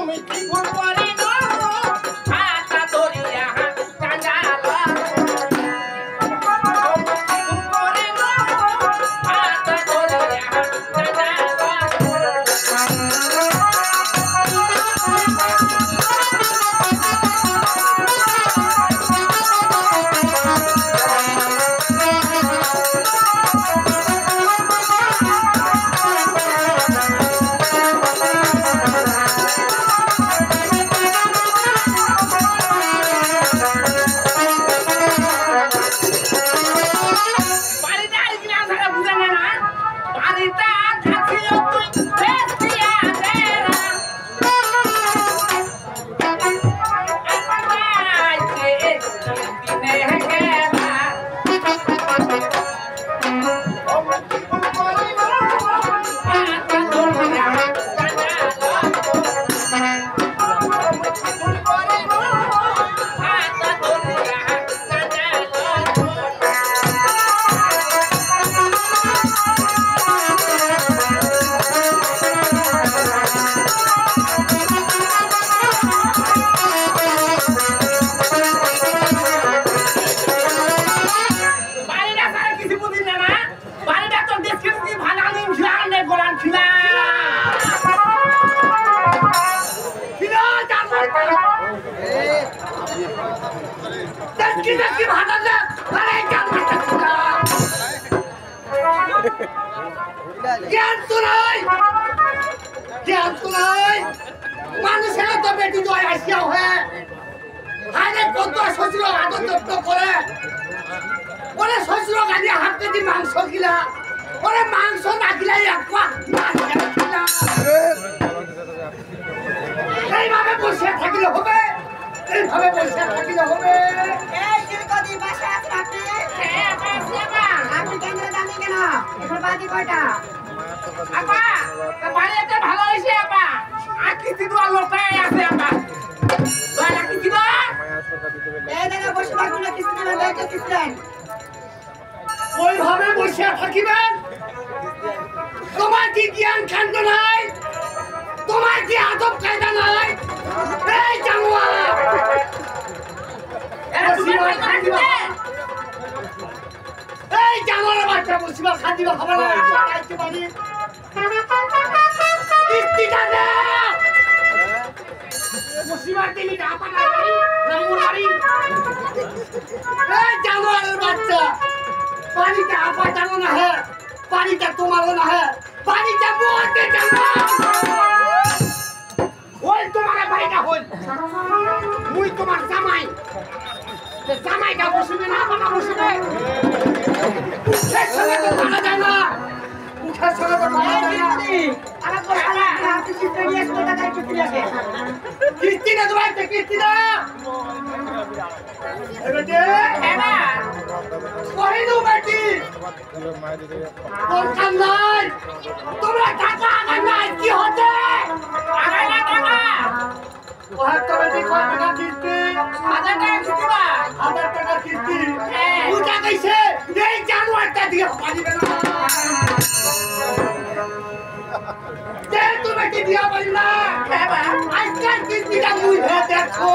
তুমি কি ভুল করিল হাত ধরিয়া কাঁদাল মানুষের তো বেটি জয় আসিয়া হয়ে আরে কত শ্বশুর আদর যত্ন করে ওরে শ্বশুর গাড়ি হাত কেজি মাংস কিলা ওরে মাংস না কিলাই এইভাবে বসে থাকিলে হবে এইভাবে বসে থাকিলে হবে এই চিরকদি বাসা আছেন আপনি? হ্যাঁ বাসা আপনি কেন জানেন কেন? এখন বাজি কয়টা? আপা তা বাড়িতে ভালো হইছে আপা আকিতি দোয়া লোটাই আছে আপা বালা কিতি দা এই জায়গা বসে থাকুন না কিছু দিন আগে কিসলেন ওইভাবে বসে থাকিবেন তোমার কি জ্ঞান কাণ্ড নাই তোমার কি আদব কায়দা নাই এই জানোয়া এই জানোয়ার বাচ্চা বসিবা খাদিবা খাবার না খাইতে পারি কিস্তিটা দে বসিবার দিলি না আপা না নামুর বাড়ি এই জানোয়ারের বাচ্চা পানিটা আপা জানো না হ্যাঁ পানিটা তোমারও না হ্যাঁ পানিটা মোটে জানো ওই তোমার ভাইটা হল মুই তোমার জামাই জামাইটা বসবে না আপা না বসবে উঠে চলে তো মারা যায় না উঠে চলে তো মারা যায় না আমার বসা আপনি চিন্তা নিয়ে আসতে টাকা কিস্তি আছে কিস্তি না তোমার কিস্তি না বেটে এবা কহিনু বেটি কোন কাম নাই তোমরা টাকা আগাই নাই কি হতে আগাই না টাকা ওহার তো বেটি কয় টাকা কিস্তি 1000 টাকা কিস্তি বা 1000 টাকা কিস্তি উঠা গইছে এই জানুয়ারটা দিয়ে পারিবে না তে তুমি কি দিয়া পারিলা এবা আজকাল কিস্তিটা মুই দেখো